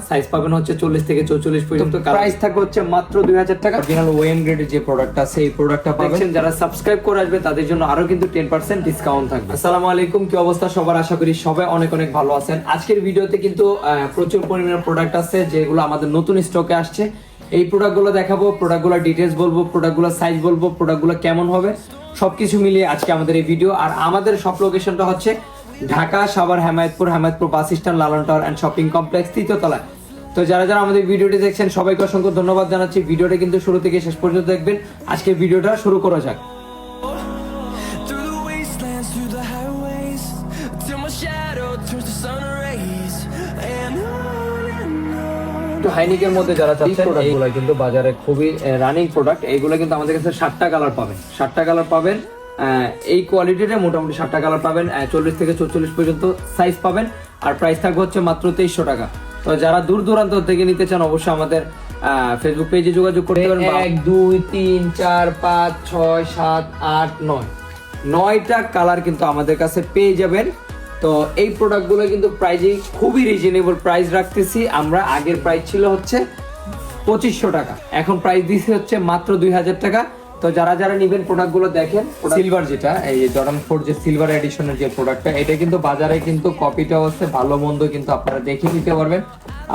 Size পাবেন হচ্ছে 40 থেকে 44 পর্যন্ত। প্রাইস থাকবে হচ্ছে মাত্র 2000 টাকা। অরিজিনাল ওয়েন গ্রেডের যে প্রোডাক্ট আছে এই প্রোডাক্টটা পাবেন। যারা সাবস্ক্রাইব করে আসবে তাদের জন্য আরো কিন্তু 10% ডিসকাউন্ট থাকবে। আসসালামু আলাইকুম, কি অবস্থা সবার? আশা করি সবাই অনেক অনেক ভালো আছেন। আজকের ভিডিওতে কিন্তু প্রচুর পরিমাণে প্রোডাক্ট আছে যেগুলো আমাদের নতুন স্টকে আসছে। এই প্রোডাক্টগুলো দেখাবো, প্রোডাক্টগুলো ডিটেইলস বলবো, প্রোডাক্টগুলো সাইজ বলবো, প্রোডাক্টগুলো কেমন হবে সবকিছু মিলিয়ে আজকে আমাদের এই ভিডিও। আর আমাদের সব লোকেশনটা হচ্ছে Dhaka, Savar, Hemayetpur bus stand, Lalon tower and shopping complex, তৃতীয় তলায়। তো যারা যারা আমাদের ভিডিওটি দেখছেন সবাইকে অসংখ্য ধন্যবাদ জানাচ্ছি। ভিডিওটা কিন্তু শুরু থেকে শেষ পর্যন্ত দেখবেন। আজকে ভিডিওটা শুরু করা যাক। হাইনিকের মধ্যে যারা চাচ্ছেন এইগুলো কিন্তু বাজারে খুবই রানিং প্রোডাক্ট। এইগুলো কিন্তু আমাদের কাছে 7টা কালার পাবেন, 7টা কালার পাবেন। এই কোয়ালিটিতে মোটামুটি 7টা কালার পাবেন, 40 থেকে 44 পর্যন্ত সাইজ পাবেন। আর প্রাইস থাকবে হচ্ছে মাত্র 2300 টাকা। তো যারা দূর দূরান্ত থেকে নিতে চান অবশ্যই আমাদের ফেসবুক পেজে যোগাযোগ করতে পারেন। 1 2 3 4 5 6 7 8 9 9টা কালার কিন্তু আমাদের কাছে পেয়ে যাবেন। তো এই প্রোডাক্টগুলো কিন্তু প্রাইসে খুবই রিজনেবল প্রাইস রাখতেছি আমরা। আগের প্রাইস ছিল হচ্ছে 2500 টাকা, এখন প্রাইস দিচ্ছি হচ্ছে মাত্র 2000 টাকা। তো যারা যারা নেবেন প্রোডাক্টগুলো দেখেন। সিলভার যেটা এই জর্ডান 4 যে সিলভার এডিশনের যে প্রোডাক্টটা, এটা কিন্তু বাজারে কিন্তু কপিটাও আছে, ভালো মন্দ কিন্তু আপনারা দেখে নিতে পারবেন।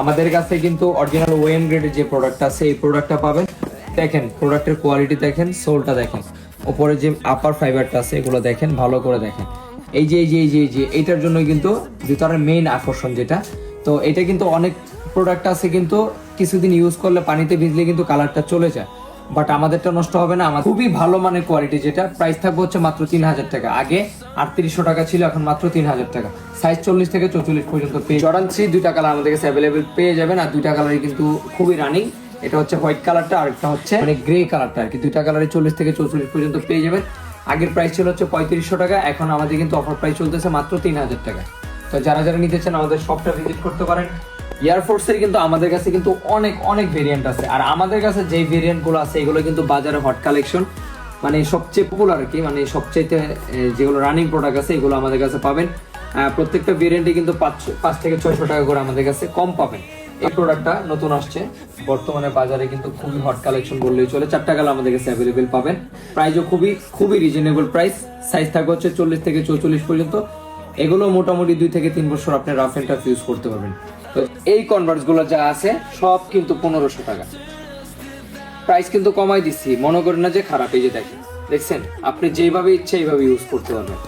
আমাদের কাছে কিন্তু অরিজিনাল ওয়েন গ্রেডের যে প্রোডাক্ট আছে এই প্রোডাক্টটা পাবেন। দেখেন প্রোডাক্টের কোয়ালিটি দেখেন, সোলটা দেখেন, উপরে যে আপার ফাইবারটা আছে এগুলো দেখেন, ভালো করে দেখেন। এই যে এইটার জন্য কিন্তু জুতার মেইন আকর্ষণ যেটা। তো এটা কিন্তু অনেক প্রোডাক্ট আছে কিন্তু কিছুদিন ইউজ করলে পানিতে ভিজলে কিন্তু কালারটা চলে যায়, বাট আমাদেরটা নষ্ট হবে না। আমার খুবই ভালো মানের কোয়ালিটি যেটা। প্রাইস থাকবে হচ্ছে মাত্র 3000 টাকা। আগে 3800 টাকা ছিল, এখন মাত্র 3000 টাকা। সাইজ 40 থেকে 44 পর্যন্ত পেয়ে জর্ডান 3 দুইটা কালার আমাদের কাছে অ্যাভেলেবেল পেয়ে যাবেন। আর দুইটা কালারই কিন্তু খুবই রানিং। এটা হচ্ছে হোয়াইট কালারটা আর একটা হচ্ছে মানে গ্রে কালারটা আর কি। দুইটা কালারই 40 থেকে 44 পর্যন্ত পেয়ে যাবেন। আগের প্রাইস ছিল হচ্ছে 3500 টাকা, এখন আমাদের কিন্তু অফার প্রাইস চলতেছে মাত্র 3000 টাকা। তো যারা যারা নিতে চান আমাদের শপটা ভিজিট করতে পারেন। এয়ারফোর্সের কিন্তু আমাদের কাছে কিন্তু অনেক অনেক ভেরিয়েন্ট আছে। আর আমাদের কাছে যে ভেরিয়েন্টগুলো আছে এগুলো কিন্তু বাজারে হট কালেকশন, মানে সবচেয়ে পপুলার আর কি, মানে সবচেয়ে যেগুলো রানিং প্রোডাক্ট আছে এগুলো আমাদের কাছে পাবেন। প্রত্যেকটা ভেরিয়েন্টে কিন্তু 5 থেকে 600 টাকা করে আমাদের কাছে কম পাবেন। এই প্রোডাক্টটা নতুন আসছে বর্তমানে বাজারে, কিন্তু খুবই হট কালেকশন বললেই চলে। 4টা কালার আমাদের কাছে অ্যাভেলেবেল পাবেন। প্রাইসও খুবই রিজনেবল প্রাইস। সাইজ থাকবে হচ্ছে 40 থেকে 44 পর্যন্ত। এগুলো মোটামুটি 2 থেকে 3 বছর আপনি রাফ এন্ড টাফ ইউজ করতে পারবেন। তো এই কনভার্স গুলো যা আছে সব কিন্তু 1500 টাকা। প্রাইস কিন্তু কমাই দিচ্ছি, মনে করেন না যে খারাপ। এই যে দেখছেন, আপনি যেভাবে ইচ্ছে এইভাবে ইউজ করতে পারবেন,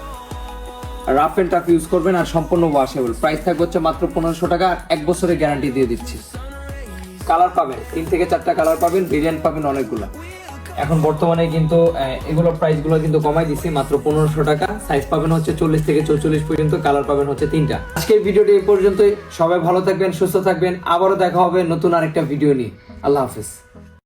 রাফ এন্ড টাফ ইউজ করবেন আর সম্পূর্ণ ওয়াশেবল। প্রাইস থাকবে হচ্ছে মাত্র 1500 টাকা। 1 বছরের গ্যারান্টি দিয়ে দিচ্ছি। কালার পাবেন 3 থেকে 4টা কালার পাবেন, ভেরিয়েন্ট পাবেন অনেকগুলো। এখন বর্তমানে কিন্তু এগুলো প্রাইস গুলো কিন্তু কমাই দিচ্ছি মাত্র 1500 টাকা। সাইজ পাবেন হচ্ছে 40 থেকে 44 পর্যন্ত, কালার পাবেন হচ্ছে 3টা। আজকের ভিডিওটি এই পর্যন্তই। সবাই ভালো থাকবেন, সুস্থ থাকবেন। আবারও দেখা হবে নতুন আরেকটা ভিডিও নিয়ে। আল্লাহ হাফেজ।